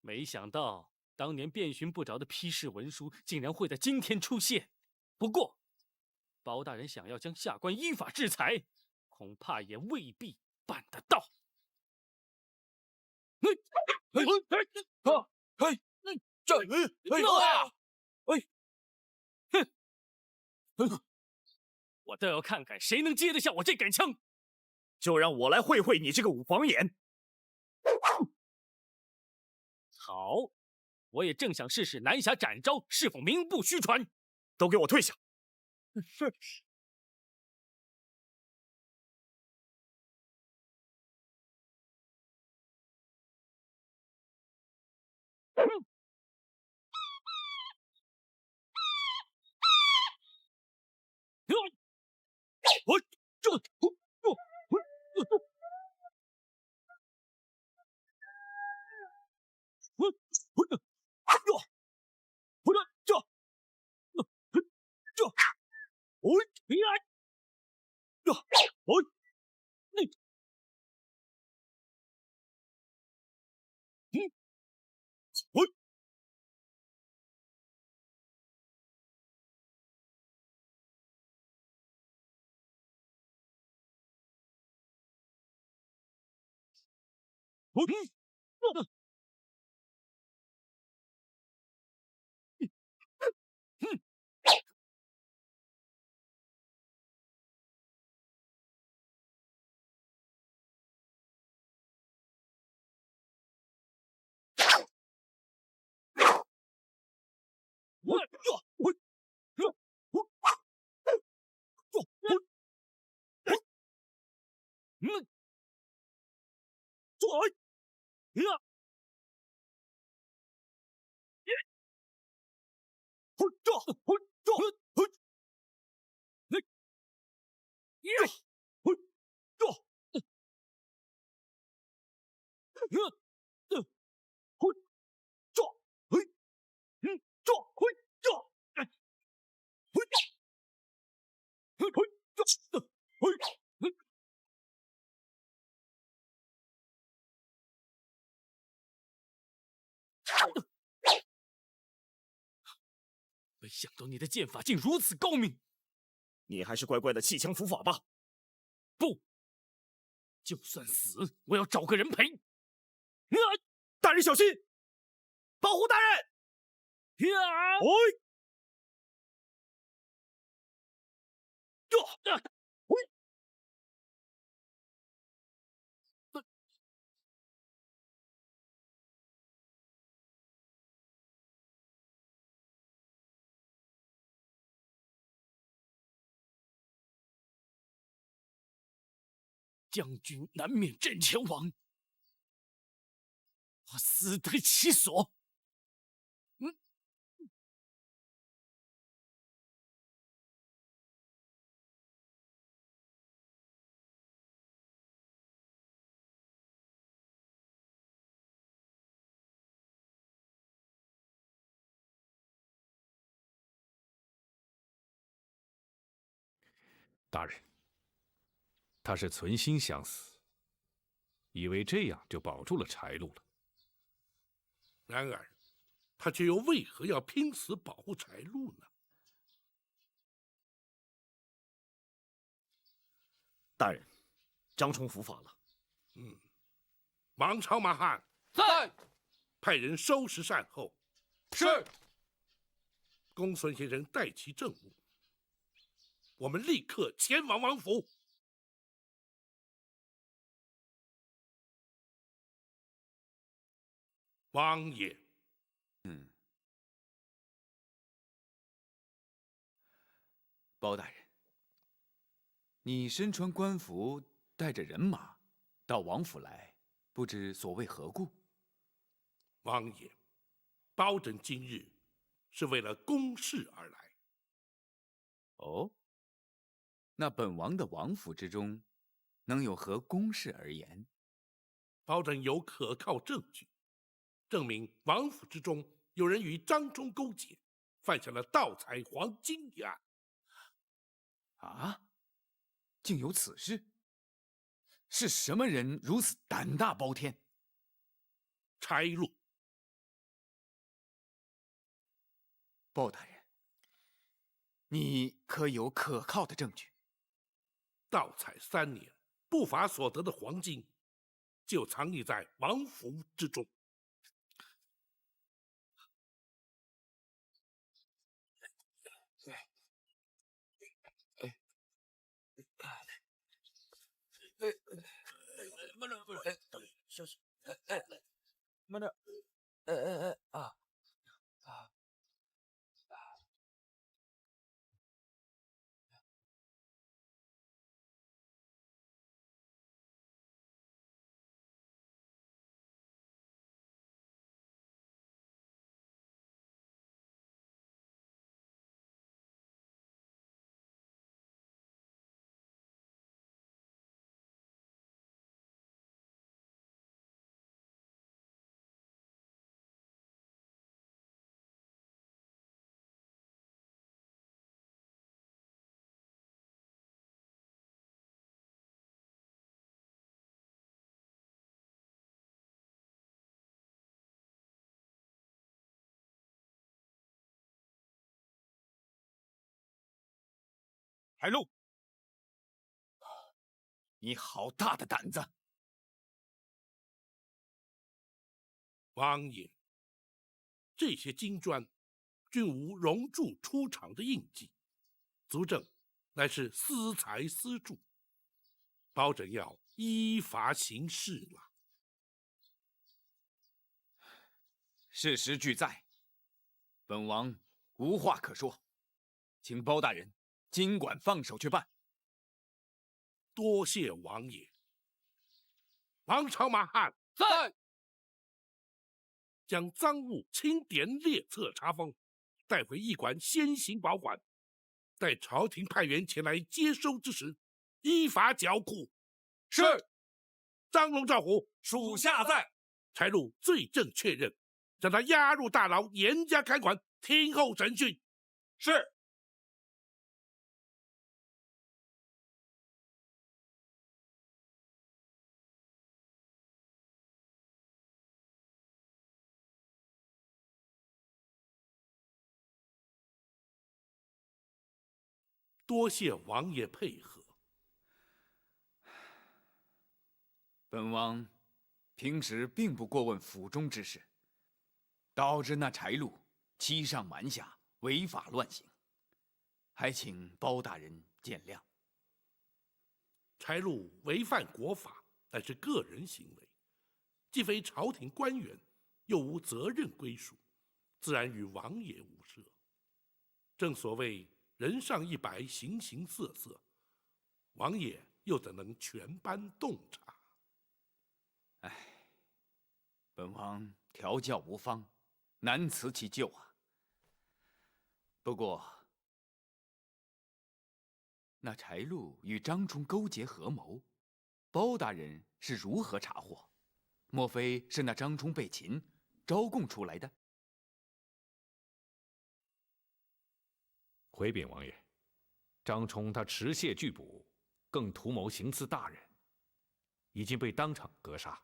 没想到当年遍寻不着的批示文书，竟然会在今天出现。不过，包大人想要将下官依法制裁，恐怕也未必办得到。我倒要看看谁能接得下我这杆枪。就让我来会会你这个五房眼。好，我也正想试试南侠展昭是否名不虚传。都给我退下！是。没想到你的剑法竟如此高明，你还是乖乖的弃枪伏法吧。不，就算死，我要找个人陪。大人小心！保护大人！将军难免阵前往，我死得其所。大人，他是存心想死，以为这样就保住了柴路了。然而，他却又为何要拼死保护柴路呢？大人，张冲伏法了。王朝马汉在，派人收拾善后。是。公孙先生带齐政务，我们立刻前往王府。王爷，包大人，你身穿官服，带着人马，到王府来，不知所为何故？王爷，包拯今日是为了公事而来。哦，那本王的王府之中，能有何公事而言？包拯有可靠证据，证明王府之中有人与张冲勾结，犯下了盗采黄金一案。啊，竟有此事？是什么人如此胆大包天？柴路，包大人，你可有可靠的证据？盗采3年，不法所得的黄金，就藏匿在王府之中。小心！慢点！啊！海路，你好大的胆子！王爷，这些金砖均无熔铸出厂的印记，足证乃是私财私铸，包拯要依法行事了。事实俱在，本王无话可说，请包大人尽管放手去办。多谢王爷。王朝马汉在。将赃物清点列册查封，带回驿馆先行保管，待朝廷派员前来接收之时，依法剿库。是。张龙赵虎，属下在。柴路罪证确认，将他押入大牢，严加看管，听候审讯。是。多谢王爷配合。本王平时并不过问府中之事，导致那柴路欺上瞒下，违法乱行，还请包大人见谅。柴路违反国法，乃是个人行为，既非朝廷官员，又无责任归属，自然与王爷无涉。正所谓人上一白，形形色色，王爷又怎能全班洞察？本王调教无方，难辞其咎啊。不过，那柴路与张冲勾结合谋，包大人是如何查获？莫非是那张冲被擒，招供出来的？回禀王爷，张冲他持械拒捕，更图谋行刺大人，已经被当场格杀。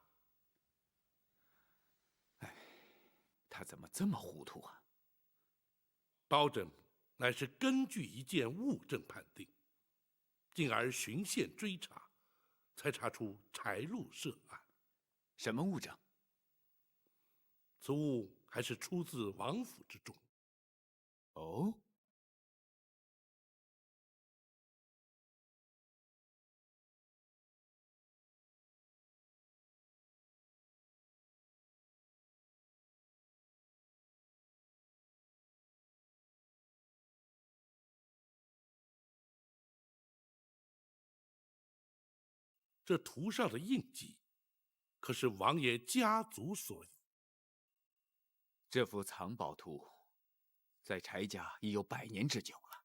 他怎么这么糊涂啊？包拯乃是根据一件物证判定，进而循线追查，才查出柴路涉案。什么物证？此物还是出自王府之中。哦。这图上的印记，可是王爷家族所有。这幅藏宝图，在柴家已有100年之久了。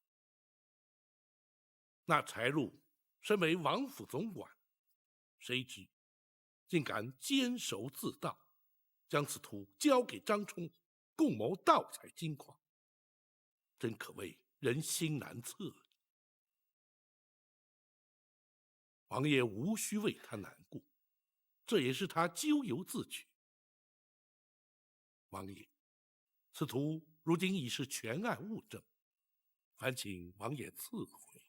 那柴路身为王府总管，谁知竟敢监守自盗，将此图交给张冲，共谋盗采金矿，真可谓人心难测。王爷无需为他难过，这也是他咎由自取。王爷，此图如今已是全案物证，烦请王爷赐回。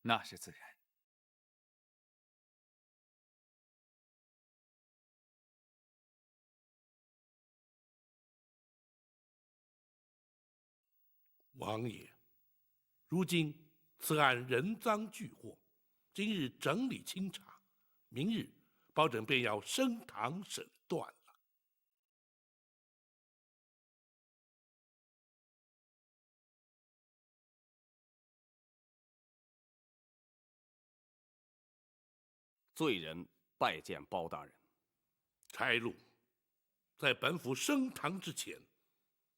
那是自然。王爷，如今此案人赃俱获，今日整理清查，明日保准便要升堂审断了。罪人拜见包大人。差路，在本府升堂之前，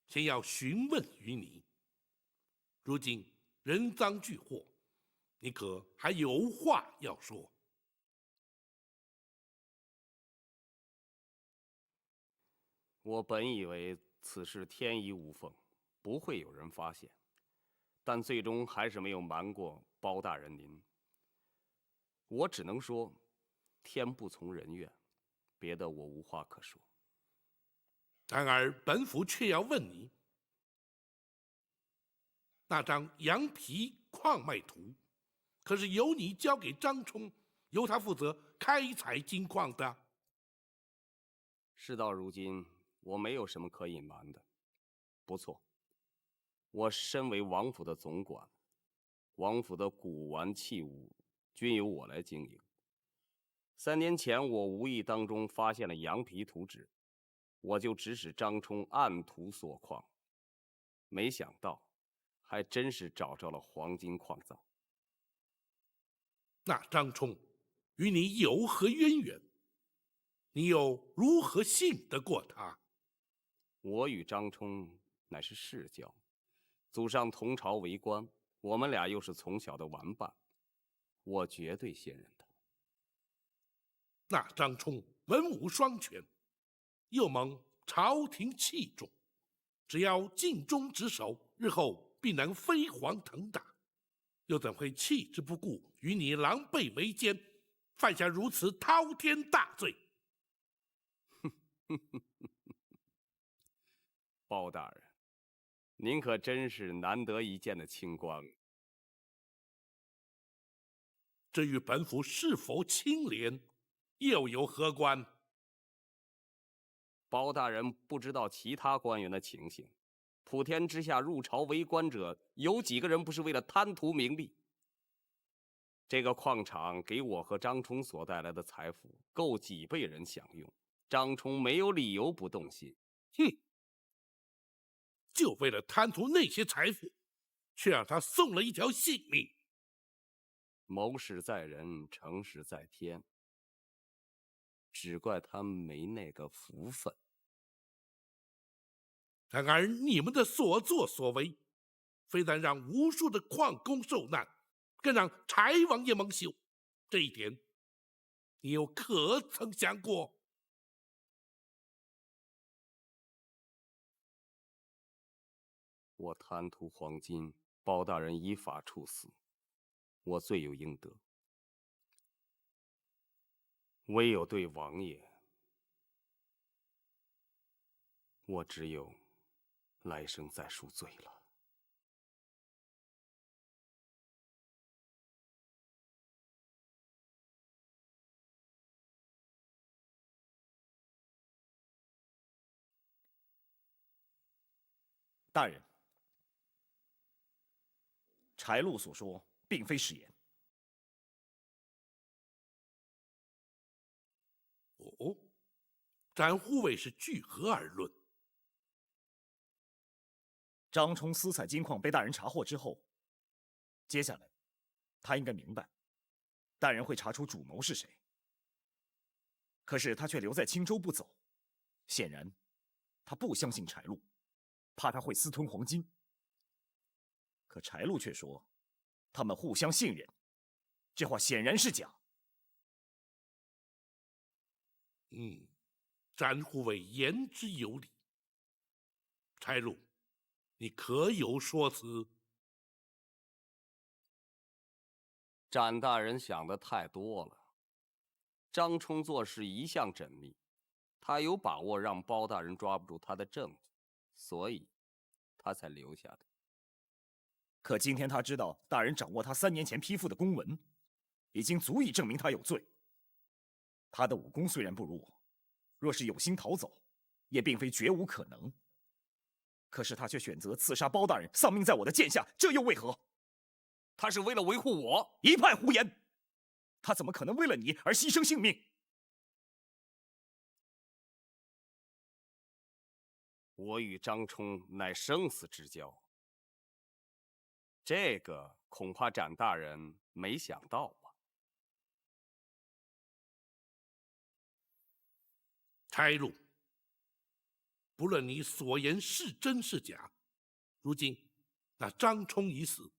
先要询问于你。如今人赃俱获，你可还有话要说？我本以为此事天衣无缝，不会有人发现，但最终还是没有瞒过包大人您。我只能说，天不从人愿，别的我无话可说。然而本府却要问你，那张羊皮矿脉图，可是由你交给张冲，由他负责开采金矿的？事到如今，我没有什么可隐瞒的。不错，我身为王府的总管，王府的古玩器物均由我来经营。3年前，我无意当中发现了羊皮图纸，我就指使张冲按图索矿，没想到还真是找着了黄金矿藏。那张冲与你有何渊源？你又如何信得过他？我与张冲乃是世交，祖上同朝为官，我们俩又是从小的玩伴，我绝对信任他。那张冲文武双全，又蒙朝廷器重，只要尽忠职守，日后必能飞黄腾达，又怎会弃之不顾，与你狼狈为奸，犯下如此滔天大罪？包大人，您可真是难得一见的清官。这与本府是否清廉又有何关？包大人不知道其他官员的情形，普天之下入朝为官者，有几个人不是为了贪图名利？这个矿场给我和张冲所带来的财富，够几辈人享用。张冲没有理由不动心。哼！就为了贪图那些财富，却让他送了一条性命。谋事在人，成事在天，只怪他没那个福分。然而你们的所作所为，非但让无数的矿工受难，更让柴王爷蒙羞。这一点，你又可曾想过？我贪图黄金，包大人依法处死，我罪有应得。唯有对王爷，我只有来生再赎罪了。大人，柴禄所说并非实言。哦，展护卫是据何而论？张冲私采金矿被大人查获之后，接下来他应该明白，大人会查出主谋是谁。可是他却留在青州不走，显然他不相信柴禄，怕他会私吞黄金。可柴禄却说他们互相信任，这话显然是假。展护卫言之有理。柴禄，你可有说辞？展大人想的太多了。张冲做事一向缜密，他有把握让包大人抓不住他的证据，所以他才留下的。可今天他知道大人掌握他3年前批复的公文，已经足以证明他有罪。他的武功虽然不如我，若是有心逃走，也并非绝无可能。可是他却选择刺杀包大人，丧命在我的剑下，这又为何？他是为了维护我。一派胡言！他怎么可能为了你而牺牲性命？我与张冲乃生死之交，这个恐怕展大人没想到吧？差路，不论你所言是真是假，如今那张冲已死，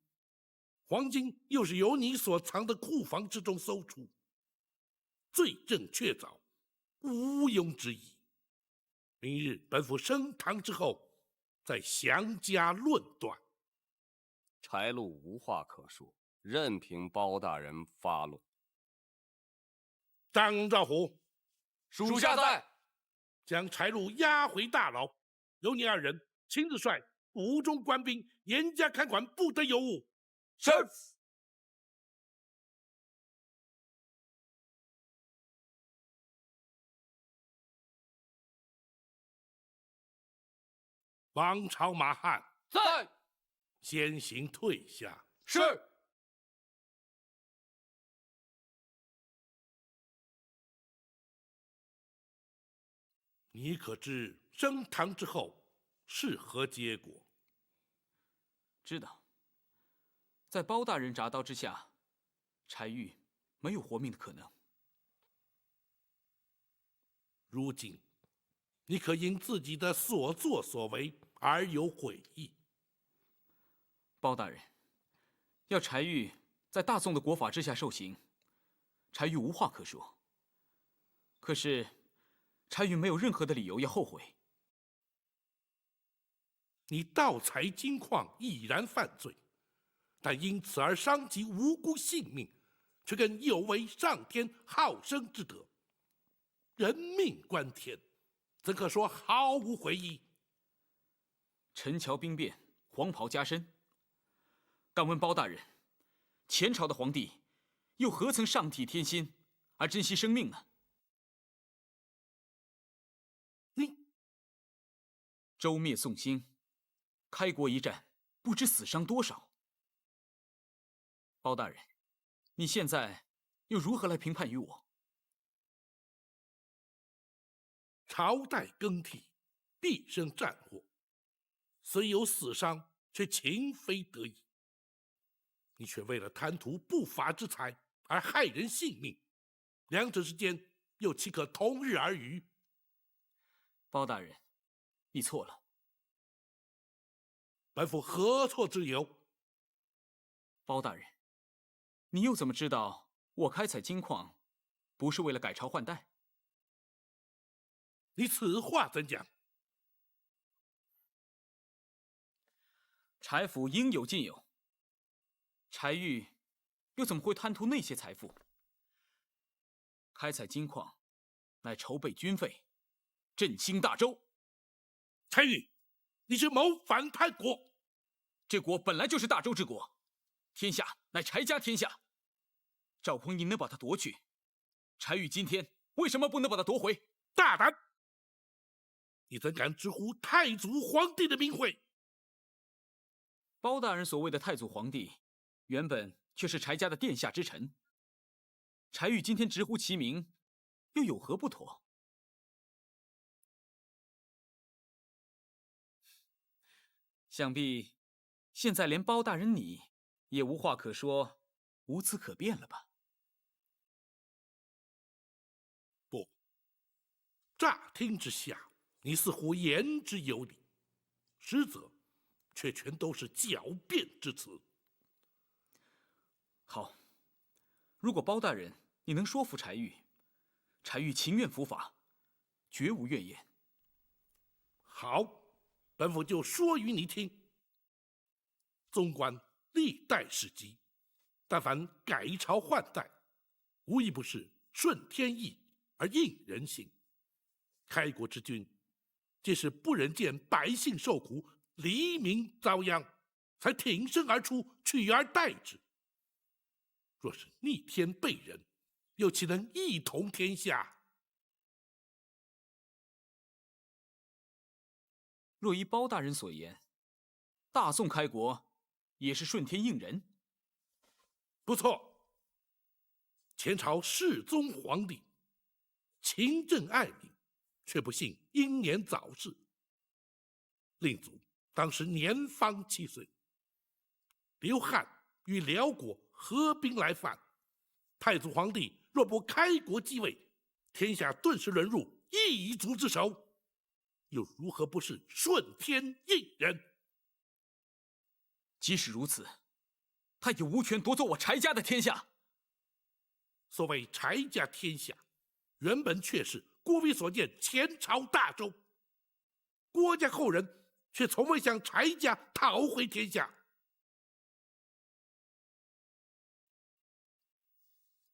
黄金又是由你所藏的库房之中搜出，罪证确凿，毋庸置疑。明日本府升堂之后，再详加论断。柴路无话可说，任凭包大人发落。张兆虎，属下在。将柴路押回大牢，由你2人亲自率府中官兵严加看管，不得有误。是。王朝马汉在。先行退下。是。你可知升堂之后是何结果？知道。在包大人铡刀之下，柴玉没有活命的可能。如今，你可因自己的所作所为而有悔意？包大人，要柴玉在大宋的国法之下受刑，柴玉无话可说。可是，柴玉没有任何的理由要后悔。你盗采金矿已然犯罪，但因此而伤及无辜性命，却更有违上天好生之德。人命关天，怎可说毫无悔意？陈桥兵变，黄袍加身。敢问包大人，前朝的皇帝又何曾上体天心而珍惜生命呢？你周灭宋兴，开国一战，不知死伤多少。包大人，你现在又如何来评判于我？朝代更替，必生战祸，虽有死伤，却情非得已。你却为了贪图不法之财而害人性命，两者之间又岂可同日而语？包大人，你错了。本府何错之有？包大人，你又怎么知道我开采金矿不是为了改朝换代？你此话怎讲？柴府应有尽有，柴玉又怎么会贪图那些财富？开采金矿，乃筹备军费，振兴大周。柴玉，你是谋反叛国！这国本来就是大周之国，天下乃柴家天下。赵匡胤能把它夺去，柴玉今天为什么不能把它夺回？大胆！你怎敢直呼太祖皇帝的名讳？包大人所谓的太祖皇帝，原本却是柴家的殿下之臣。柴玉今天直呼其名，又有何不妥？想必现在连包大人你也无话可说，无词可辩了吧？不，乍听之下，你似乎言之有理，实则却全都是狡辩之词。好，如果包大人你能说服柴玉，柴玉情愿伏法，绝无怨言。好，本府就说与你听。纵观历代史籍，但凡改朝换代，无一不是顺天意而应人心。开国之君，皆是不忍见百姓受苦，黎民遭殃，才挺身而出，取而代之。若是逆天背人，又岂能一统天下？若依包大人所言，大宋开国也是顺天应人。不错，前朝世宗皇帝勤政爱民，却不幸英年早逝。令祖当时年方7岁，刘汉与辽国合兵来犯，太祖皇帝若不开国继位，天下顿时沦入异族之手，又如何不是顺天应人？即使如此，他也无权夺走我柴家的天下。所谓柴家天下，原本却是郭威所建前朝大周，郭家后人却从未向柴家讨回天下。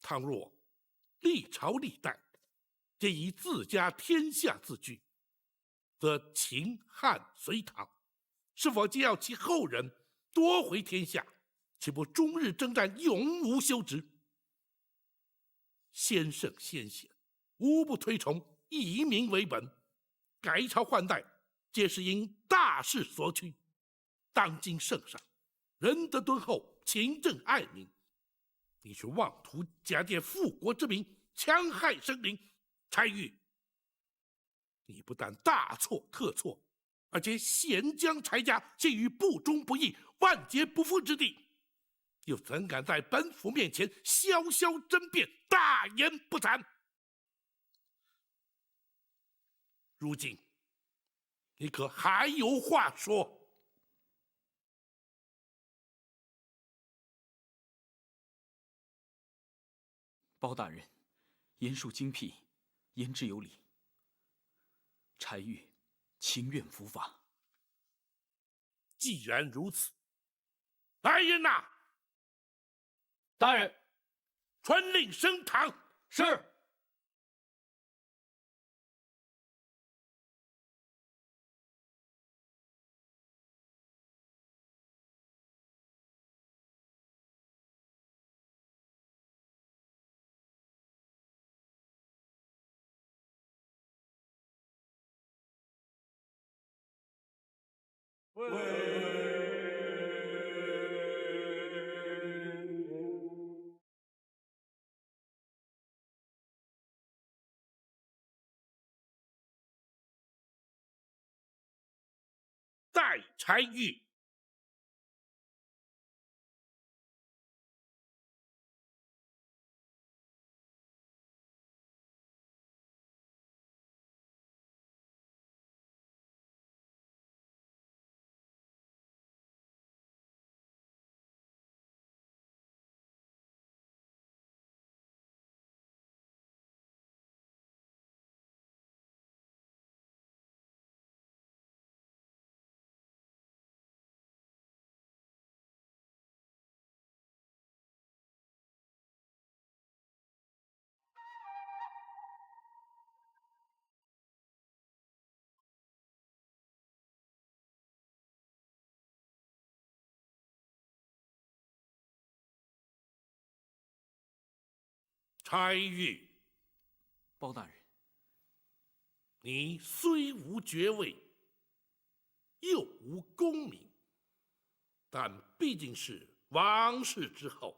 倘若历朝历代皆以自家天下自居，则秦汉隋唐是否皆要其后人夺回天下？岂不终日征战，永无休止？先圣先贤无不推崇以民为本，改朝换代皆是因大势所趋。当今圣上仁德敦厚，勤政爱民，你却妄图假借复国之名戕害生灵。柴玉，你不但大错特错，而且险将柴家陷于不忠不义、万劫不复之地，又怎敢在本府面前潇潇争辩、大言不惭？如今你可还有话说？包大人言述精辟，言之有理。柴玉情愿伏法。既然如此，来人呐！大人，传令升堂。是。待柴玉。柴玉，包大人，你虽无爵位，又无功名，但毕竟是王室之后，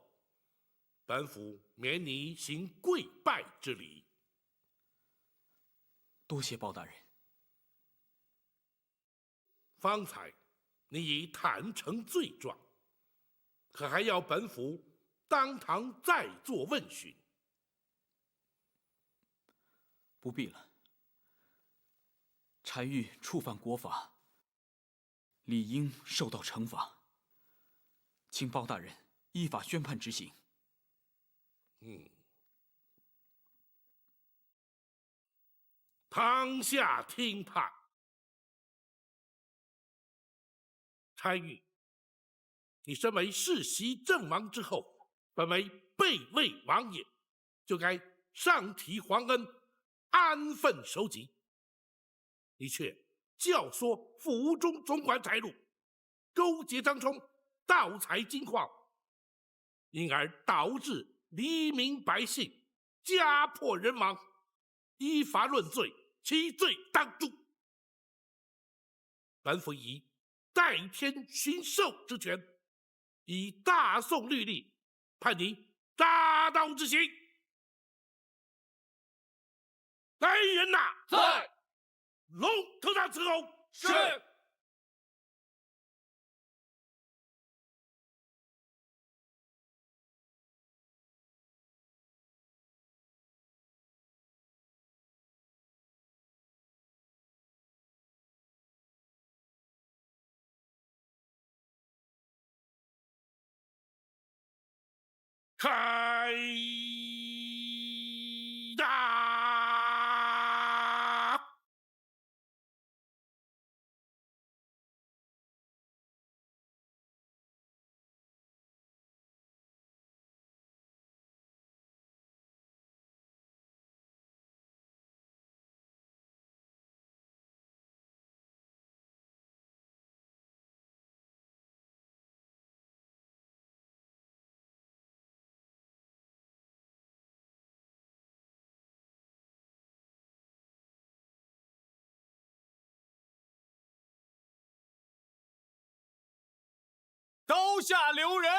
本府免你行跪拜之礼。多谢包大人。方才你已坦诚罪状，可还要本府当堂再做问询？不必了。柴玉触犯国法，理应受到惩罚，请包大人依法宣判执行。堂下听判。柴玉，你身为世袭阵亡之后，本为备位王爷，就该上提皇恩，安分守己，你却教唆府中总管柴禄勾结张冲，盗采金矿，因而导致黎民百姓家破人亡，依法论罪，其罪当诛。本府以代天巡狩之权，以大宋律例判你铡刀之刑。来人呐！在。龙头上伺候。是。开打！刀下留人！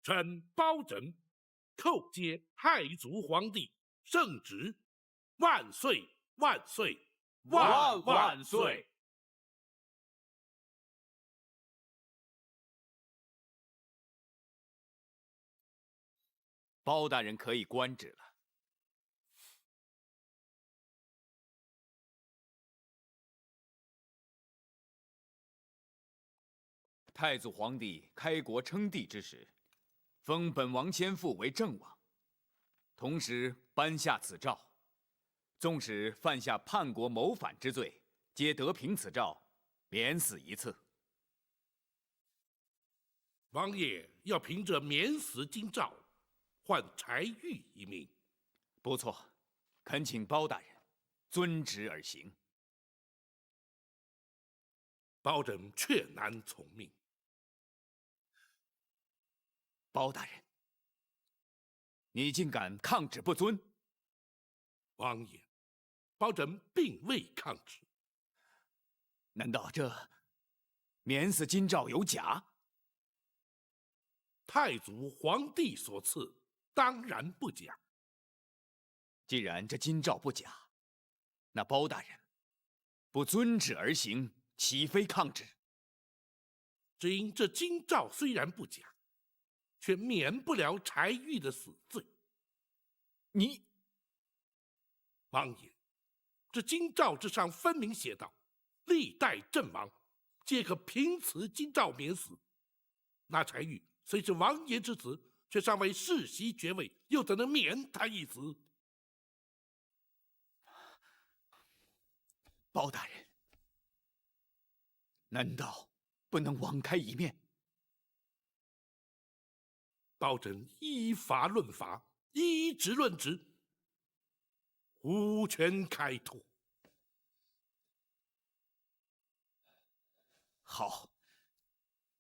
臣包拯叩接太祖皇帝圣旨，万岁万岁万万岁！包大人可以官职了。太祖皇帝开国称帝之时，封本王千父为正王，同时颁下此诏，纵使犯下叛国谋反之罪，皆得凭此诏，免死一次。王爷要凭着免死金诏，换柴玉一命。不错，恳请包大人遵旨而行。包拯却难从命。包大人，你竟敢抗旨不遵！王爷，包拯并未抗旨。难道这免死金诏有假？太祖皇帝所赐，当然不假。既然这金诏不假，那包大人不遵旨而行，岂非抗旨？只因这金诏虽然不假，却免不了柴玉的死罪。你，王爷，这金诏之上分明写道：历代阵亡，皆可凭此金诏免死。那柴玉虽是王爷之子，却尚未世袭爵位，又怎能免他一死？包大人，难道不能网开一面？包拯依法论法，依职论职，无权开脱。好，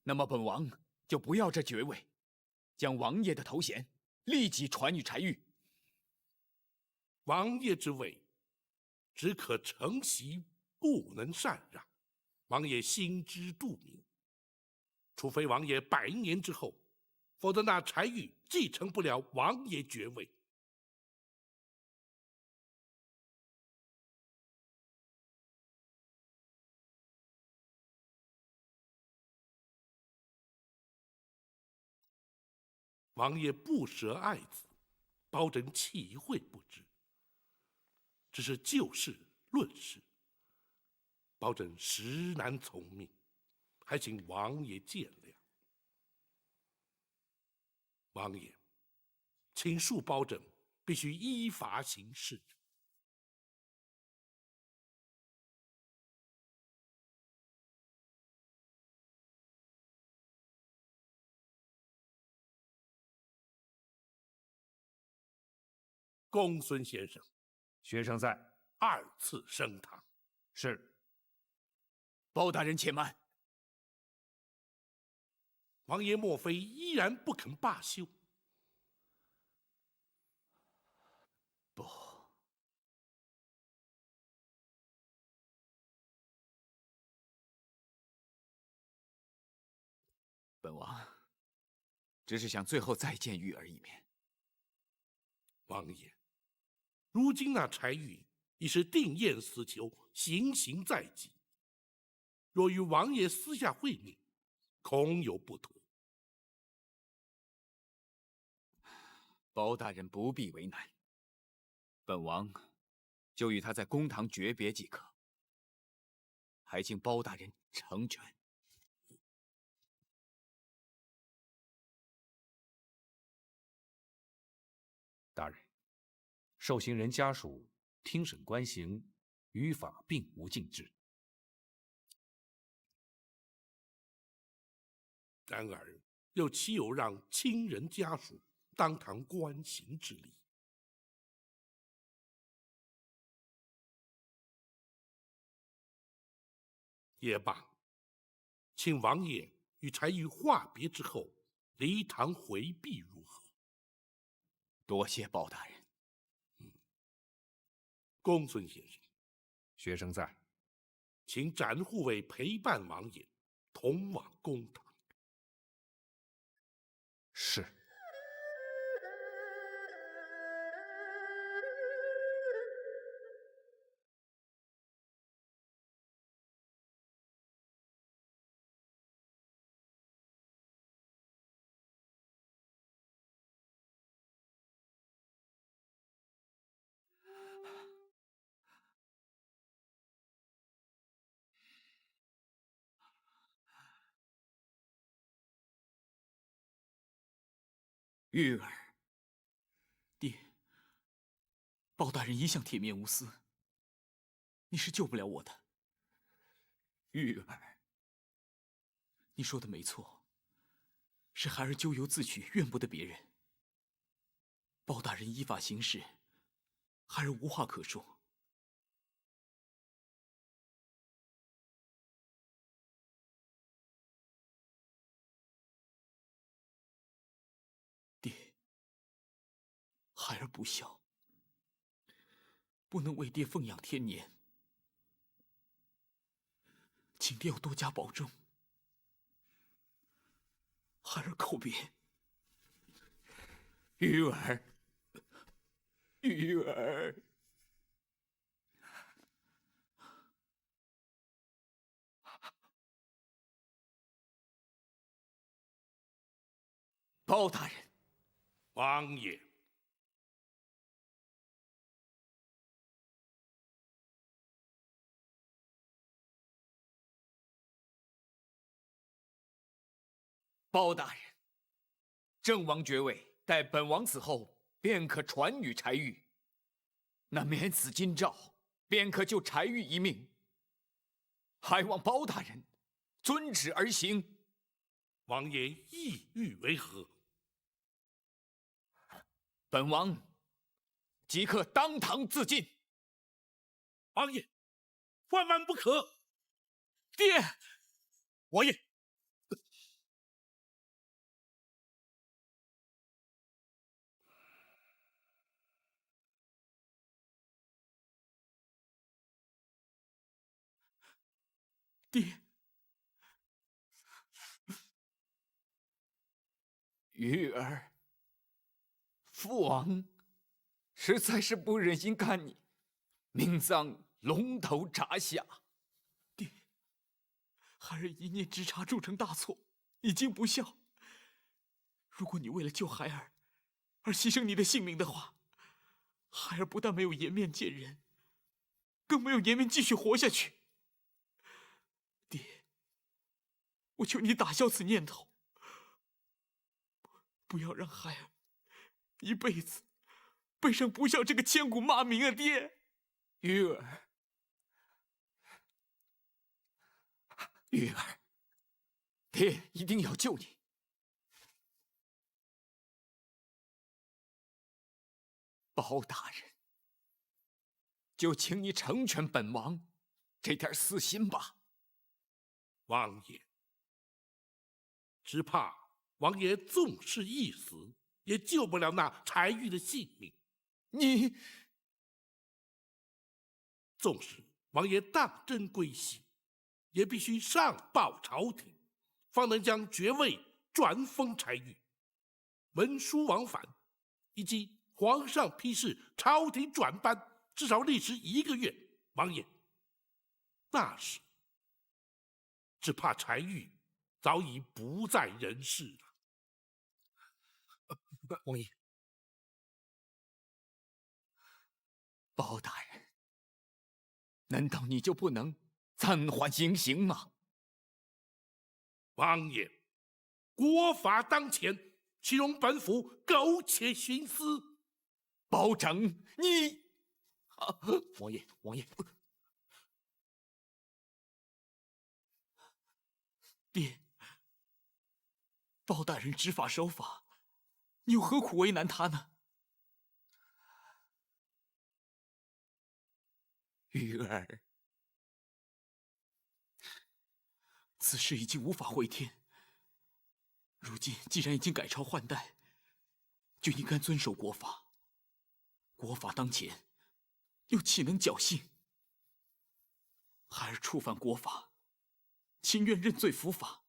那么本王就不要这爵位，将王爷的头衔立即传与柴玉。王爷之位，只可承袭，不能禅让。王爷心知肚明，除非王爷100年之后，否则那柴玉继承不了王爷爵位。王爷不舍爱子，包拯岂会不知？只是就事论事，包拯实难从命，还请王爷见谅。王爷，请恕包拯必须依法行事。公孙先生，学生在。二次升堂。是。包大人且慢。王爷莫非依然不肯罢休？不，本王只是想最后再见玉儿一面。王爷，如今那柴玉已是定验死囚，行刑在即。若与王爷私下会面，恐有不妥。包大人不必为难，本王就与他在公堂诀别即可，还请包大人成全。大人，受刑人家属听审官刑，于法并无禁制。然而，又岂有让亲人家属当堂观刑之理？也罢，请王爷与柴玉话别之后，离堂回避如何？多谢包大人。公孙先生，学生在。请展护卫陪伴王爷同往公堂。是。玉儿，爹，包大人一向铁面无私，你是救不了我的。玉儿，你说的没错，是孩儿咎由自取，怨不得别人。包大人依法行事，孩儿无话可说。爹，孩儿不孝，不能为爹奉养天年，请爹要多加保重。孩儿叩别。玉儿，玉儿。包大人，王爷，包大人，郑王爵位待本王死后便可传与柴玉，那免死金诏便可救柴玉一命，还望包大人遵旨而行。王爷意欲为何？本王即刻当堂自尽。王爷，万万不可！爹，王爷，爹，玉儿，父王实在是不忍心看你命丧龙头铡下。爹，孩儿一念之差铸成大错，已经不孝。如果你为了救孩儿而牺牲你的性命的话，孩儿不但没有颜面见人，更没有颜面继续活下去。爹，我求你打消此念头，不要让孩儿一辈子背上不孝这个千古骂名啊！爹，玉儿，玉儿，爹一定要救你。包大人，就请你成全本王这点私心吧。王爷，只怕王爷纵是一死，也救不了那柴玉的性命。你纵使王爷当真归西，也必须上报朝廷，方能将爵位转封柴玉。文书往返，以及皇上批示朝廷转班，至少历时1个月。王爷，那时只怕柴玉早已不在人世了。王爷，包大人，难道你就不能暂缓行刑吗？王爷，国法当前，岂容本府苟且徇私？包拯，你……王爷，王爷，爹，包大人执法守法，你又何苦为难他呢？玉儿，此事已经无法回天。如今既然已经改朝换代，就应该遵守国法。国法当前，又岂能侥幸？孩儿触犯国法，情愿认罪伏法。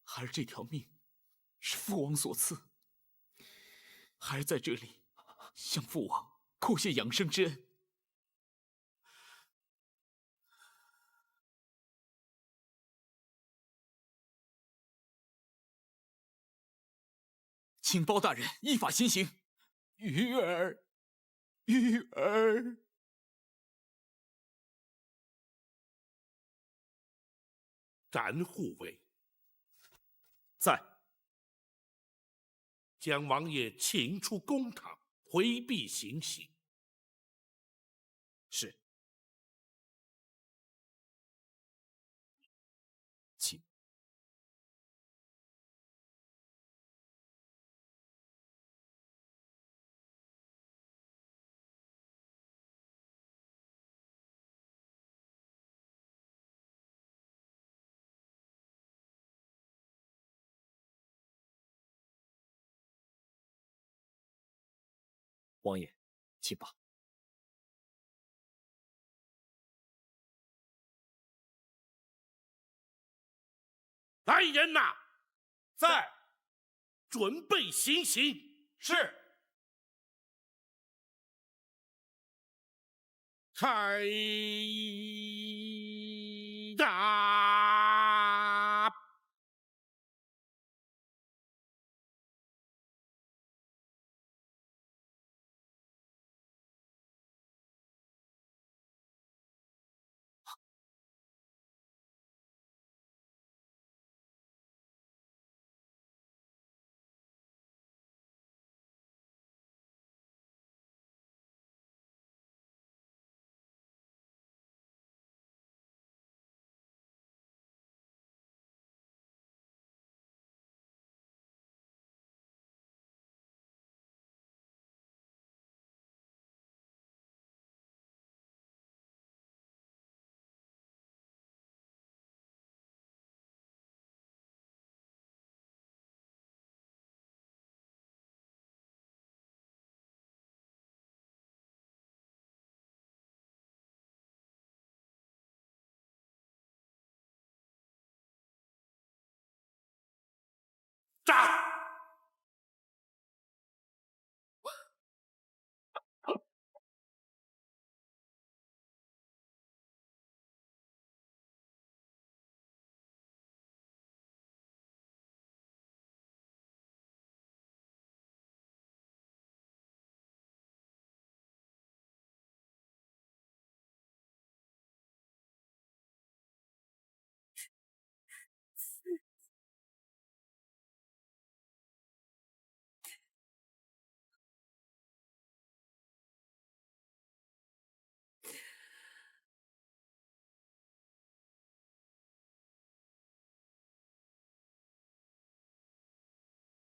孩儿这条命是父王所赐，孩儿在这里向父王叩谢养生之恩。请包大人依法行刑。玉儿，玉儿，展护卫，在。将王爷请出公堂，回避行刑。是。请。王爷，请吧。来人呐！在。准备行刑。是。开打！